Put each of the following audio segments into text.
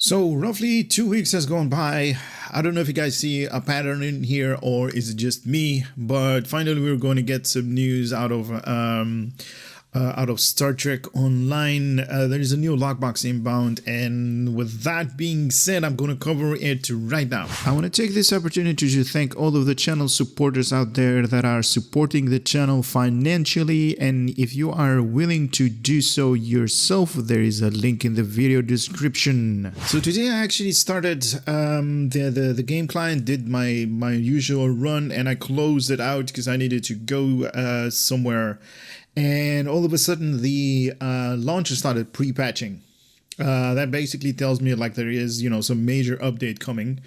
So roughly 2 weeks has gone by. I don't know if you guys see a pattern in here or is it just me, but finally we're going to get some news out of Star Trek Online. There is a new lockbox inbound, and with that being said, I'm going to cover it right now. I want to take this opportunity to thank all of the channel supporters out there that are supporting the channel financially, and if you are willing to do so yourself, there is a link in the video description. So today I actually started the game client, did my usual run, and I closed it out because I needed to go somewhere. And all of a sudden, the launcher started pre-patching. That basically tells me like there is, some major update coming.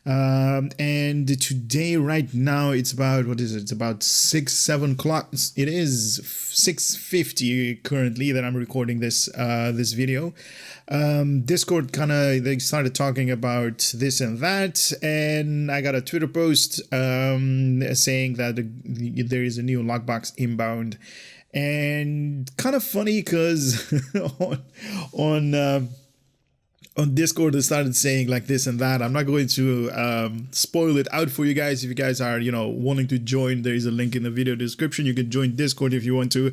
And today, right now, it's about, what is it? It's about 7 o'clock. It is 6:50 currently that I'm recording this video. Discord they started talking about this and that, and I got a Twitter post saying that there is a new lockbox inbound. And kind of funny because on Discord they started saying like this and that. I'm not going to spoil it out for you guys. If you guys are wanting to join, there is a link in the video description. You can join Discord if you want to,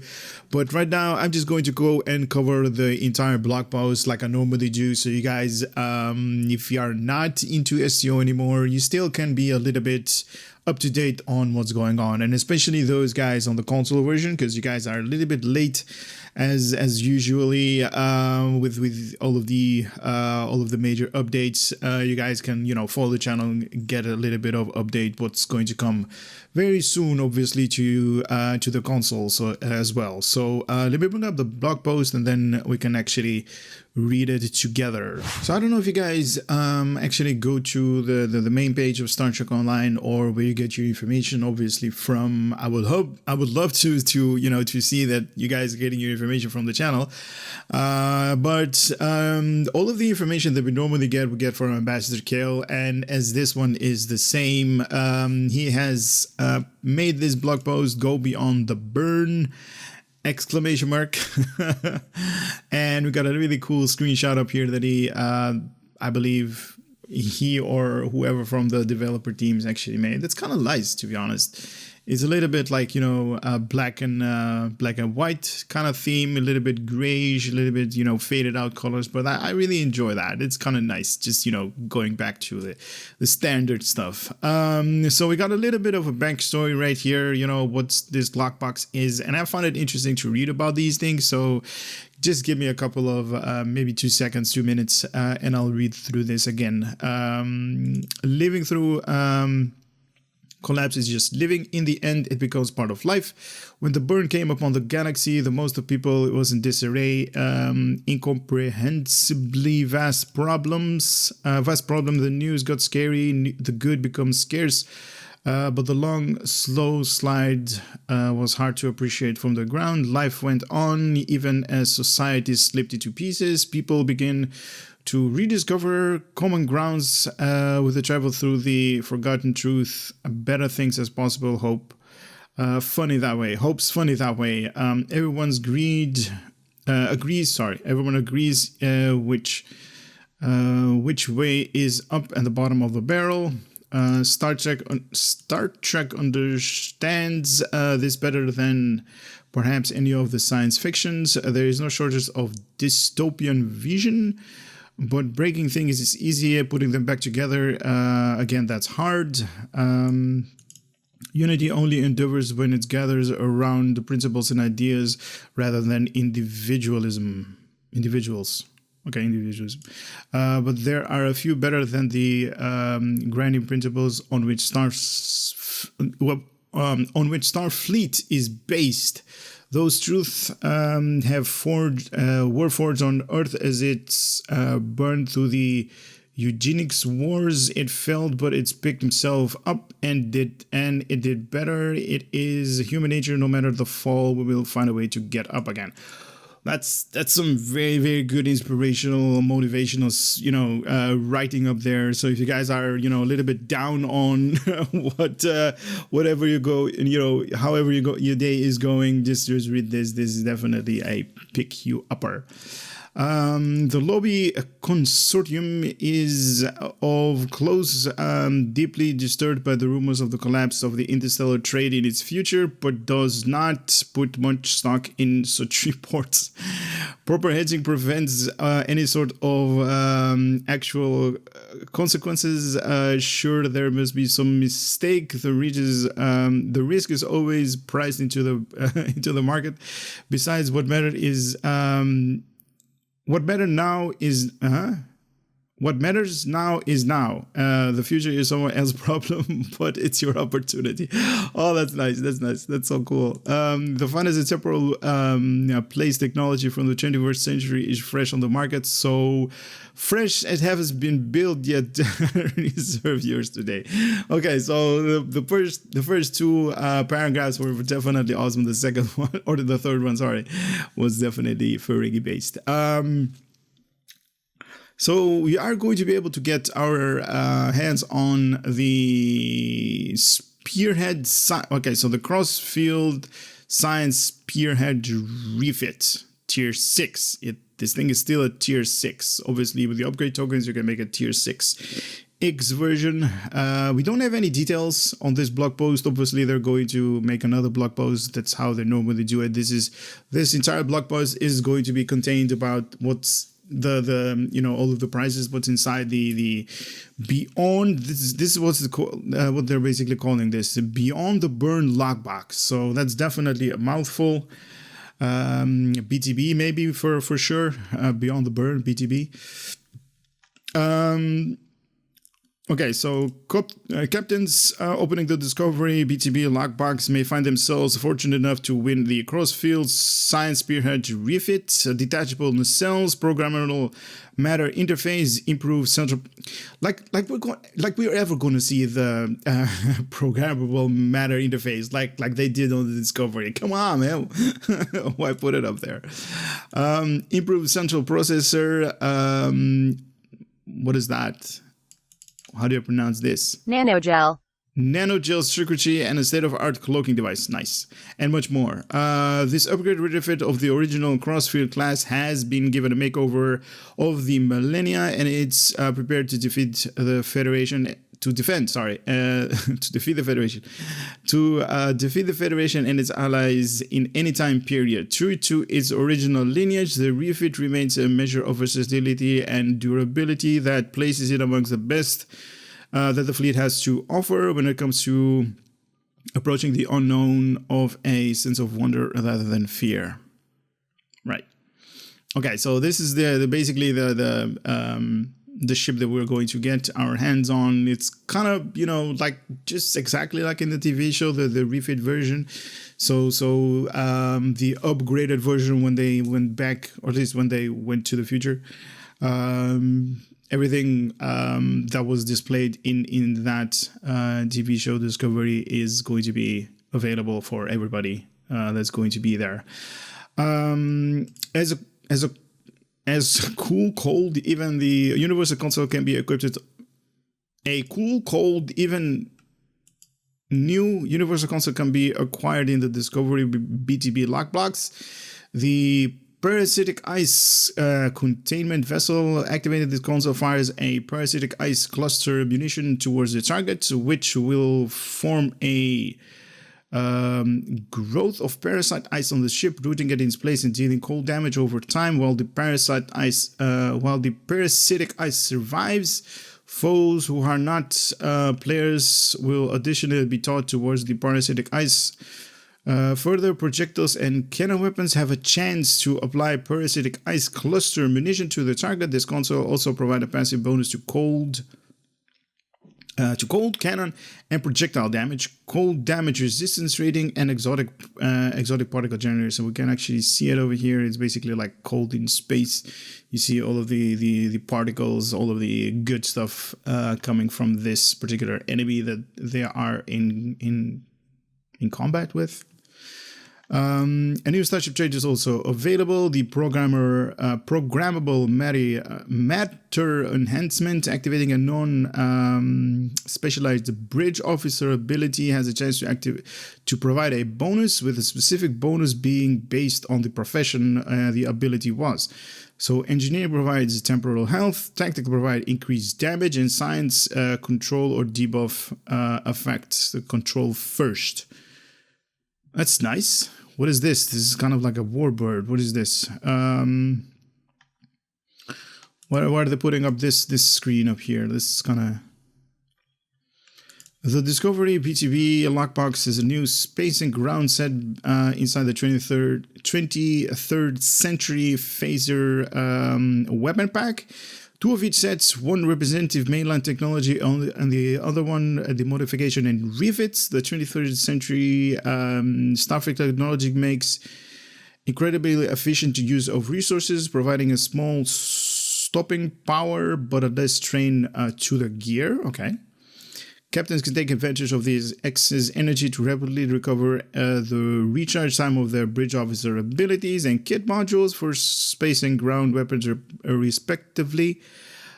but right now I'm just going to go and cover the entire blog post like I normally do, so you guys, if you are not into SEO anymore, you still can be a little bit up to date on what's going on, and especially those guys on the console version, because you guys are a little bit late as usually with all of the major updates. You guys can follow the channel and get a little bit of update what's going to come very soon, obviously to the console as well. So let me bring up the blog post and then we can actually read it together. So I don't know if you guys actually go to the main page of Star Trek Online, or where you get your information obviously from. I would love to see that you guys are getting your information from the channel, but all of the information that we normally get, we get from Ambassador Kale, and as this one is the same, he has made this blog post go beyond the burn! Exclamation mark. And we got a really cool screenshot up here that he I believe he or whoever from the developer teams actually made. That's kind of nice, to be honest. It's a little bit like black and white kind of theme, a little bit grayish, a little bit faded out colors, but I really enjoy that. It's kind of nice, just going back to the standard stuff. So we got a little bit of a backstory right here, what this lockbox is, and I found it interesting to read about these things. So just give me a couple of maybe 2 seconds, 2 minutes, and I'll read through this again. Living through collapse is just living. In the end, it becomes part of life. When the burn came upon the galaxy, the most of people, it was in disarray, incomprehensibly vast problem. The news got scary, the good becomes scarce. But the long, slow slide was hard to appreciate from the ground. Life went on, even as society slipped into pieces. People begin to rediscover common grounds with the travel through the forgotten truth. Better things as possible. Hope funny that way. Hope's funny that way. Everyone agrees which way is up and the bottom of the barrel. Star Trek understands this better than perhaps any of the science fictions. There is no shortage of dystopian vision, but breaking things is easier. Putting them back together, again, that's hard. Unity only endures when it gathers around the principles and ideas rather than individuals. But there are a few better than the grinding principles on which Starfleet is based. Those truths were forged on Earth as it's burned through the eugenics wars. It failed, but it's picked itself up and it did better. It is human nature. No matter the fall, we will find a way to get up again. That's some very, very good inspirational, motivational, writing up there. So if you guys are, a little bit down on whatever you go, however your day is going, just read this. This is definitely a pick you upper. The lobby consortium is of close, deeply disturbed by the rumors of the collapse of the interstellar trade in its future, but does not put much stock in such reports. Proper hedging prevents any sort of actual consequences. Sure, there must be some mistake. The risk is always priced into the into the market. Besides, what matters now is now. The future is someone else's problem, but it's your opportunity. Oh, that's nice. That's nice. That's so cool. The fun is a temporal place technology from the 21st century is fresh on the market. So fresh as hasn't been built yet reserve yours today. Okay, so the first two paragraphs were definitely awesome. The second one, or the third one, sorry, was definitely Ferengi based. So we are going to be able to get our hands on the Spearhead. Okay, so the Crossfield Science Spearhead refit tier 6. This thing is still a tier 6. Obviously, with the upgrade tokens, you can make a tier 6X version. We don't have any details on this blog post. Obviously, they're going to make another blog post. That's how they normally do it. This entire blog post is going to be contained about what's the all of the prices, what's inside the beyond. This is what they're basically calling this, beyond the burn lockbox. So that's definitely a mouthful. BTB maybe for sure. Beyond the burn BTB. Okay, so captains opening the Discovery BTB lockbox may find themselves fortunate enough to win the Crossfield Science Spearhead refit, detachable nacelles, programmable matter interface, improved central. Like we're ever going to see the programmable matter interface like they did on the Discovery. Come on, man! Why put it up there? Improved central processor. What is that? How do you pronounce this? Nanogel. Nanogel circuitry and a state-of-art cloaking device. Nice. And much more. This upgrade refit of the original Crossfield class has been given a makeover of the millennia, and it's prepared to defeat the Federation. To defeat the Federation. To defeat the Federation and its allies in any time period. True to its original lineage, the refit remains a measure of versatility and durability that places it amongst the best that the fleet has to offer when it comes to approaching the unknown of a sense of wonder rather than fear. Right. Okay, so this is basically the ship that we're going to get our hands on. It's kind of, like just exactly like in the TV show, the refit version. So the upgraded version when they went back, or at least when they went to the future. Everything that was displayed in that TV show Discovery is going to be available for everybody that's going to be there. As cool, cold, even the Universal Console can be equipped with a cool, cold, even new Universal Console can be acquired in the Discovery BTB lockbox. The parasitic ice containment vessel activated this console fires a parasitic ice cluster munition towards the target, which will form a growth of parasite ice on the ship, rooting it in its place and dealing cold damage over time. While the parasitic ice survives, foes who are not players will additionally be taught towards the parasitic ice. Further, projectiles and cannon weapons have a chance to apply parasitic ice cluster munition to the target. This console also provides a passive bonus to cold cannon and projectile damage, cold damage resistance rating, and exotic particle generator. So we can actually see it over here. It's basically like cold in space. You see all of the particles, all of the good stuff coming from this particular enemy that they are in combat with. A new Starship trait is also available. The programmable matter enhancement, activating a non-specialized bridge officer ability, has a chance to provide a bonus, with a specific bonus being based on the profession the ability was. So engineer provides temporal health, tactical provide increased damage, and science control or debuff effects. The control first. That's nice. What is this? This is kind of like a warbird. What is this? Why are they putting up this screen up here? This is kind of... The Discovery PTB lockbox is a new space and ground set inside the 23rd century phaser weapon pack. Two of each sets, one representative mainline technology and the other one the modification and rivets. The 23rd century Starfleet technology makes incredibly efficient use of resources, providing a small stopping power but a less strain to the gear. Okay. Captains can take advantage of this excess energy to rapidly recover the recharge time of their bridge officer abilities and kit modules for space and ground weapons respectively.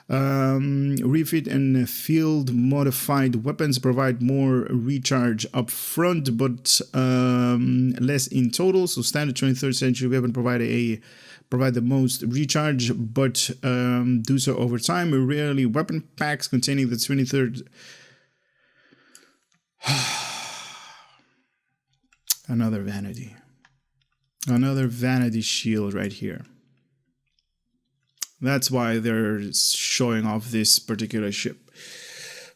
Refit and field modified weapons provide more recharge up front but less in total. So standard 23rd century weapon provide the most recharge but do so over time. Rarely weapon packs containing the 23rd... Another vanity shield right here. That's why they're showing off this particular ship.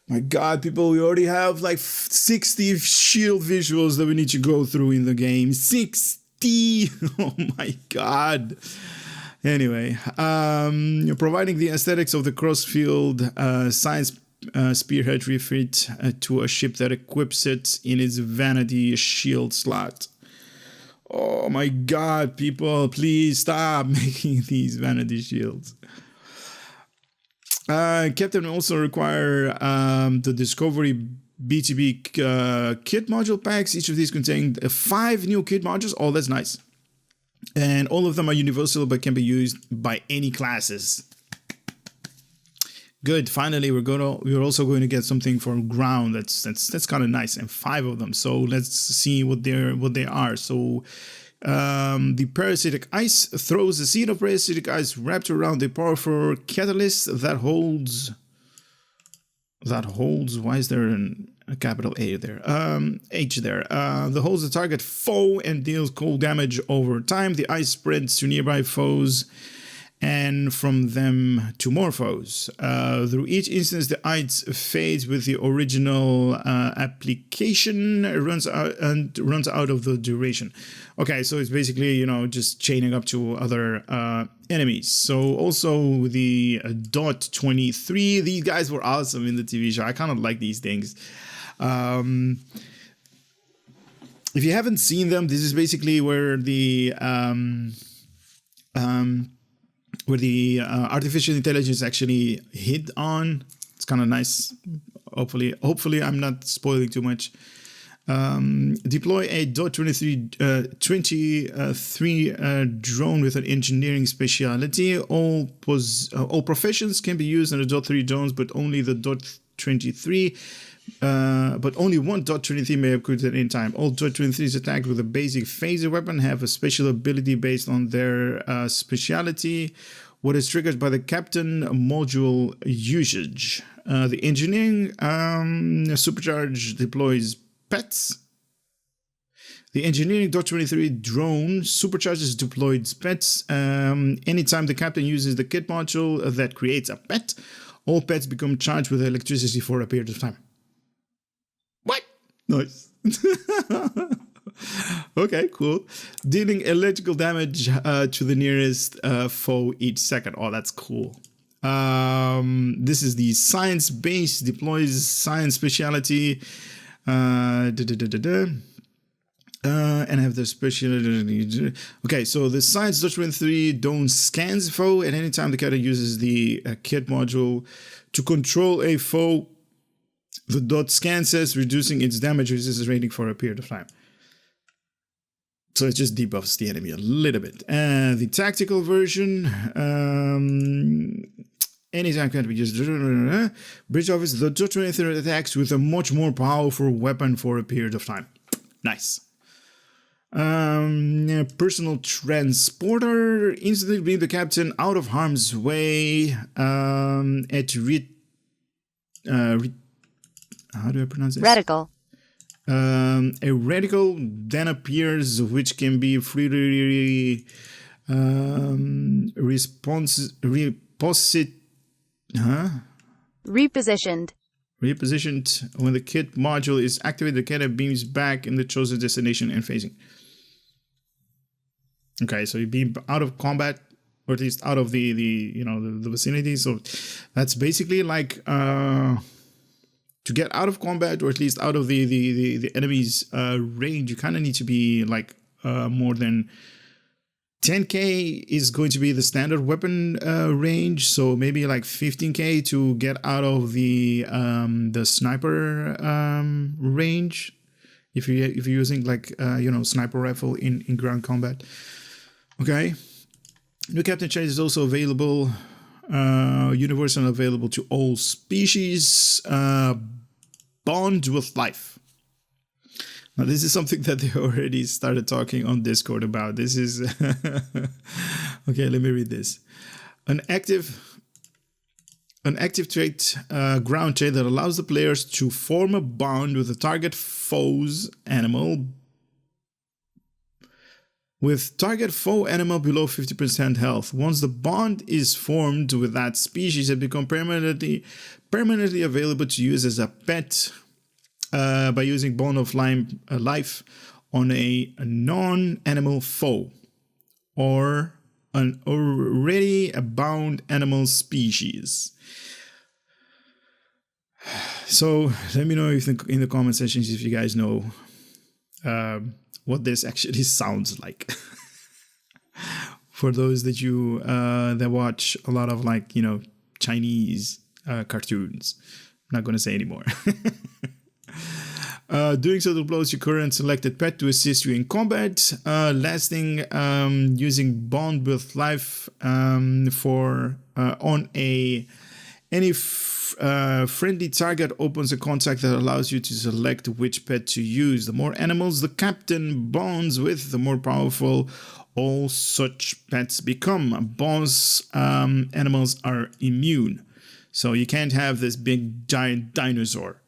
My god, people, we already have like 60 shield visuals that we need to go through in the game. 60! Oh my god. Anyway, providing the aesthetics of the cross-field science spearhead refit to a ship that equips it in its vanity shield slot. Oh my god, people, please stop making these vanity shields. Captain also require the Discovery BTB kit module packs. Each of these contain 5 new kit modules. Oh, that's nice. And all of them are universal but can be used by any classes. Good. Finally, we're also going to get something for ground. That's kind of nice, and 5 of them. So let's see what they are. So the parasitic ice throws a seed of parasitic ice wrapped around the powerful catalyst that holds. Why is there a capital A there? H there. That holds the target foe and deals cold damage over time. The ice spreads to nearby foes, and from them to more foes. Through each instance, the ice fades with the original application, runs out of the duration. Okay, so it's basically, just chaining up to other enemies. So also the Dot 23, these guys were awesome in the TV show. I kind of like these things. If you haven't seen them, this is basically where the artificial intelligence actually hit on. It's kind of nice. Hopefully I'm not spoiling too much. Deploy a Dot 23 drone with an engineering specialty. All professions can be used on the Dot 3 drones, but only the Dot 23. But only one Dot 23 may occur at any time. All Dot 23s attacked with a basic phaser weapon have a special ability based on their specialty, what is triggered by the captain module usage. The engineering supercharge deploys pets. The engineering Dot 23 drone supercharges deployed pets. Anytime the captain uses the kit module that creates a pet, all pets become charged with electricity for a period of time. What? Nice. Okay, cool. Dealing electrical damage to the nearest foe each second. Oh, that's cool. This is the science base, deploys science specialty. And have the specialty. Okay, so the science Dot 23 don't scans foe at any time the character uses the kit module to control a foe. The Dot scan says reducing its damage resistance rating for a period of time. So it just debuffs the enemy a little bit. The tactical version, anytime can be just bridge office the total attacks with a much more powerful weapon for a period of time. Nice. Personal transporter, instantly bring the captain out of harm's way how do I pronounce this? Radical. A radical then appears, which can be freely Repositioned. Repositioned. When the kit module is activated, the cannon beams back in the chosen destination and phasing. Okay, so you beam out of combat, or at least out of the vicinity. So that's basically like to get out of combat, or at least out of the enemy's range, you kind of need to be like more than 10k is going to be the standard weapon range. So maybe like 15k to get out of the sniper range, if you're using like sniper rifle in ground combat. Okay, new captain change is also available. Universal available to all species. Bond with life. Now this is something that they already started talking on Discord about. This is okay, let me read this. An active trait, ground trait that allows the players to form a bond with the target foe's animal, with target foe animal below 50% health. Once the bond is formed with that species, it becomes permanently available to use as a pet by using Bond of Life on a non-animal foe or an already bound animal species. So let me know if in the comment sections if you guys know what this actually sounds like. For those that you that watch a lot of Chinese cartoons, I'm not going to say anymore. Doing so deploys your current selected pet to assist you in combat. Lasting using Bond with Life for on any friendly target opens a contact that allows you to select which pet to use. The more animals the captain bonds with, the more powerful all such pets become. Boss animals are immune, so you can't have this big giant dinosaur,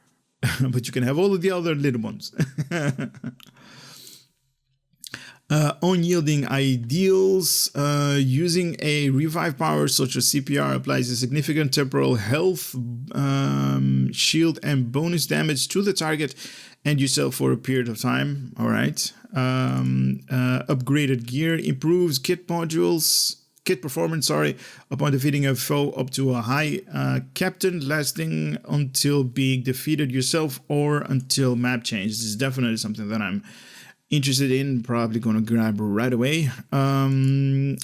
but you can have all of the other little ones. Unyielding ideals. Using a revive power such as CPR applies a significant temporal health, shield, and bonus damage to the target and yourself for a period of time. All right. Upgraded gear improves kit performance. Upon defeating a foe up to a high captain, lasting until being defeated yourself or until map change. This is definitely something that I'm interested in, probably gonna grab right away. The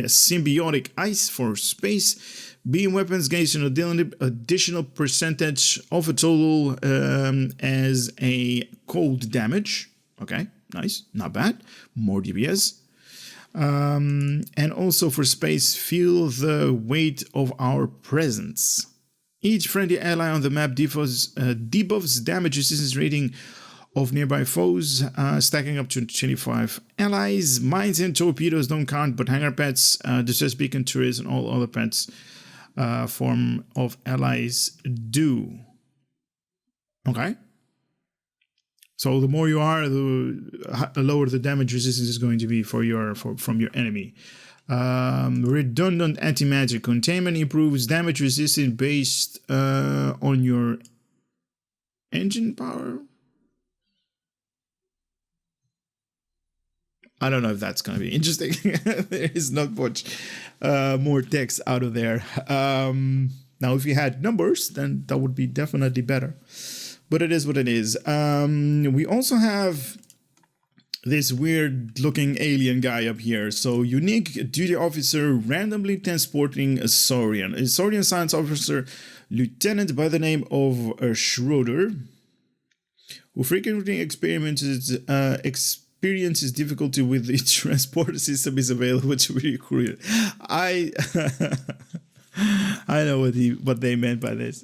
symbiotic ice for space. Beam weapons gains an additional percentage of a total as a cold damage. Okay, nice, not bad. More DPS. And also for space, feel the weight of our presence. Each friendly ally on the map debuffs damage resistance rating of nearby foes, stacking up to 25 allies. Mines and torpedoes don't count, but hangar pets, distress beacon turrets, and all other pets form of allies do. Okay. So the more you are, the lower the damage resistance is going to be from your enemy. Redundant anti-magic containment improves damage resistance based on your engine power. I don't know if that's going to be interesting. There is not much more text out of there. Now, if you had numbers, then that would be definitely better. But it is what it is. We also have this weird looking alien guy up here. So, unique duty officer randomly transporting a Saurian. A Saurian science officer, lieutenant by the name of Schroeder, who frequently experiences experiences difficulty with the transport system is available to be recruited. I know what they meant by this.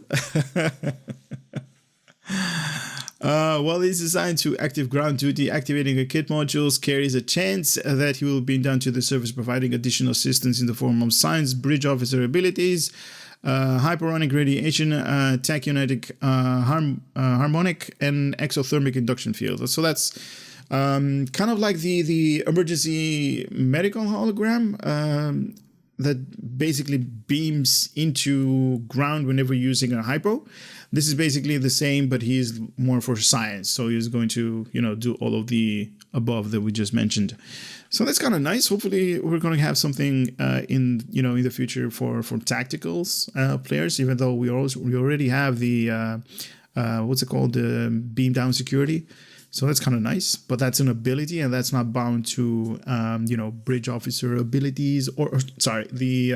While he's assigned to active ground duty, activating a kit modules carries a chance that he will be down to the surface, providing additional assistance in the form of science bridge officer abilities, hyperonic radiation, tachyonetic harmonic, and exothermic induction field. So that's kind of like the emergency medical hologram that basically beams into ground whenever you're using a hypo. This is basically the same, but he's more for science. So he's going to, do all of the above that we just mentioned. So that's kind of nice. Hopefully we're going to have something in the future for tacticals players, even though we already have the what's it called, the beam down security. So that's kind of nice, but that's an ability, and that's not bound to bridge officer abilities or sorry, the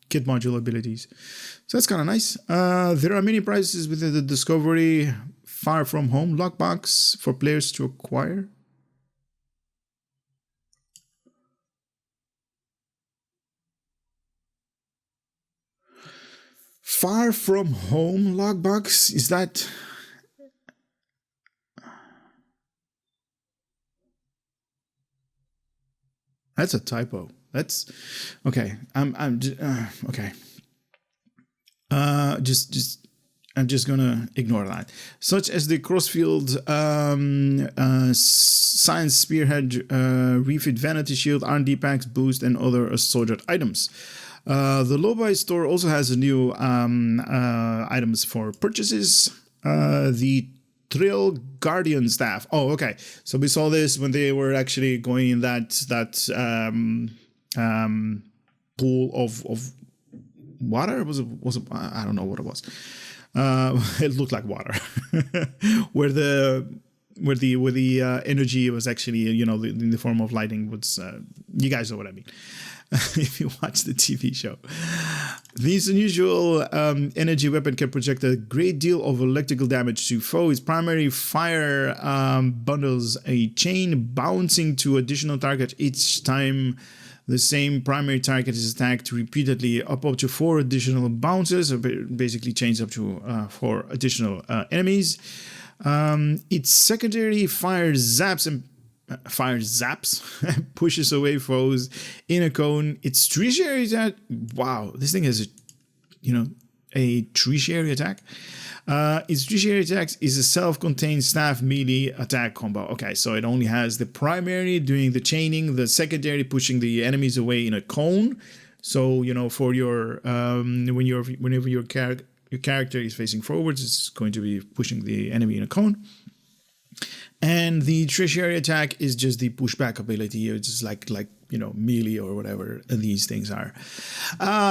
kit module abilities. So that's kind of nice. There are many prizes within the Discovery Far From Home lockbox for players to acquire. Far From Home lockbox, is that... That's a typo. That's okay. Okay. I'm just gonna ignore that. Such as the Crossfield Science Spearhead Refit Vanity Shield, R&D packs, boost, and other assorted items. The Low-Buy store also has a new items for purchases. The Trill Guardian staff. Oh, okay. So we saw this when they were actually going in that pool of water. Was it? I don't know what it was. It looked like water, where the energy was actually in the form of lighting. Was you guys know what I mean? If you watch the TV show. This unusual energy weapon can project a great deal of electrical damage to foes. Primary fire bundles a chain bouncing to additional target each time the same primary target is attacked repeatedly, up to 4 additional bounces, or basically chains up to 4 additional enemies. Its secondary fire zaps pushes away foes in a cone. Its tertiary attack, wow, this thing has a tertiary attack. Its tertiary attack is a self-contained staff melee attack combo. Okay, so it only has the primary doing the chaining, the secondary pushing the enemies away in a cone. So for your whenever your character is facing forwards, it's going to be pushing the enemy in a cone. And the tertiary attack is just the pushback ability. It's just like melee or whatever these things are.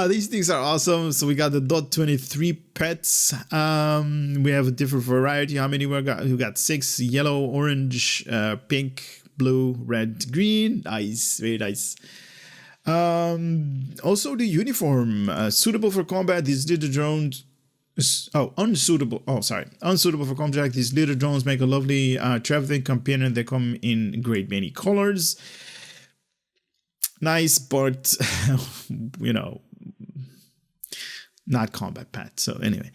These things are awesome. So we got the .23 pets. We have a different variety. How many we got? We got 6: yellow, orange, pink, blue, red, green. Nice, very nice. Also the uniform, suitable for combat. These little drones. Unsuitable for combat. These little drones make a lovely traveling companion. They come in great many colors. Nice, but not combat pet. So anyway,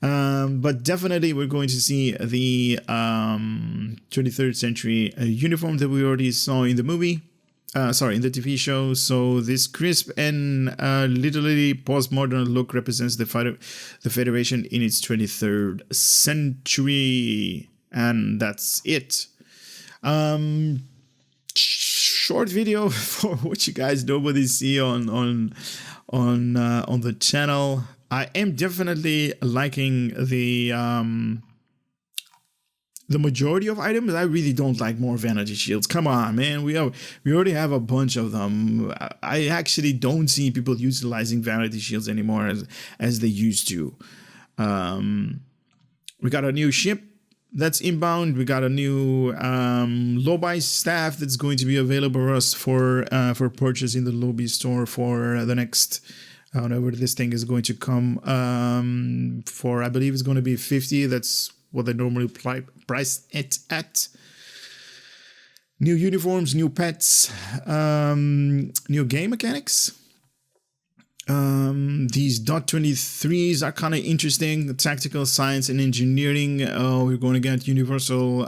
but definitely we're going to see the 23rd century uniform that we already saw in the movie. In the TV show. So this crisp and literally postmodern look represents the Federation in its 23rd century, and that's it. Short video for what you guys normally see on the channel. I am definitely liking the majority of items. I really don't like more vanity shields. Come on, man. We already have a bunch of them. I actually don't see people utilizing vanity shields anymore as they used to. We got a new ship that's inbound. We got a new Low-Buy staff that's going to be available for purchase in the Low-Buy store for the next, whenever this thing is going to come. For I believe it's going to be 50. That's what they normally price it at. New uniforms, new pets, new game mechanics. These dot 23s are kind of interesting. The tactical science and engineering. We're going to get universal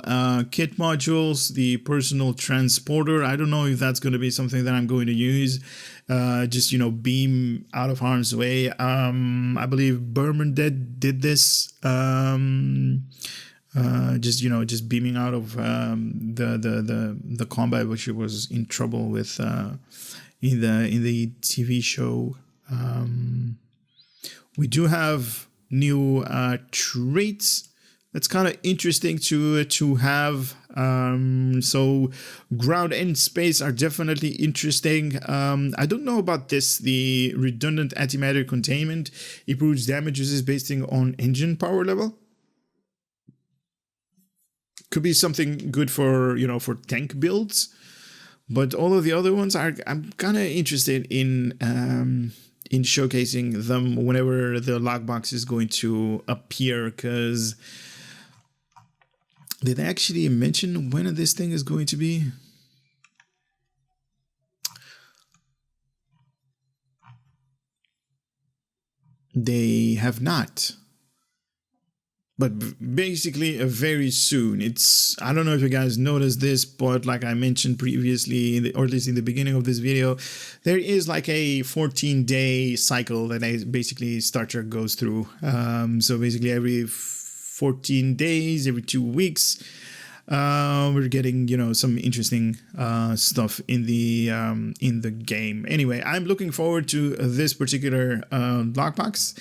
kit modules, the personal transporter. I don't know if that's going to be something that I'm going to use. Just, you know, beam out of harm's way. I believe Berman did this. Just, you know, just beaming out of the combat, which was in trouble with in the TV show. We do have new traits. That's kind of interesting to have. So ground and space are definitely interesting. I don't know about this. The redundant antimatter containment improves damage resist based on engine power level. Could be something good for, you know, for tank builds. But all of the other ones are, I'm kind of interested in showcasing them whenever the lockbox is going to appear, because did they actually mention when this thing is going to be? They have not. But basically very soon. It's, I don't know if you guys noticed this, but like I mentioned previously, or at least in the beginning of this video, there is like a 14-day cycle that basically Star Trek goes through. So basically every 14 days, every 2 weeks, we're getting, you know, some interesting stuff in the game. Anyway, I'm looking forward to this particular lockbox.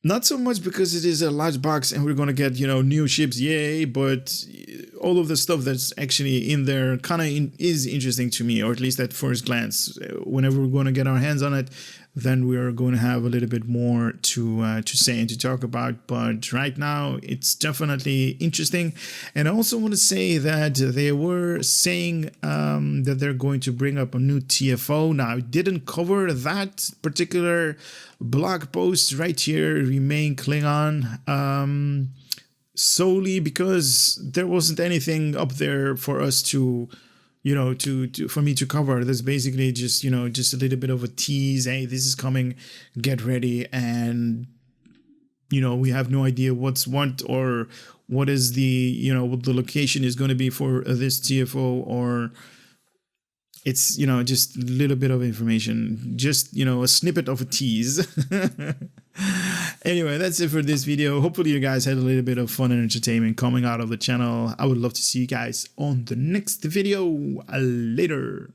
Not so much because it is a large box and we're going to get, you know, new ships, yay, but all of the stuff that's actually in there kind of is interesting to me, or at least at first glance. Whenever we're going to get our hands on it, then we're going to have a little bit more to say and to talk about. But right now, it's definitely interesting. And I also want to say that they were saying that they're going to bring up a new TFO. Now, I didn't cover that particular blog post right here, Remain Klingon, solely because there wasn't anything up there for us to, you know, for me to cover. That's basically just, you know, just a little bit of a tease. Hey, this is coming, get ready. And, you know, we have no idea what's what, or what is the, you know, what the location is going to be for this TFO, or it's, you know, just a little bit of information, just, you know, a snippet of a tease. Anyway, that's it for this video. Hopefully you guys had a little bit of fun and entertainment coming out of the channel. I would love to see you guys on the next video. Later.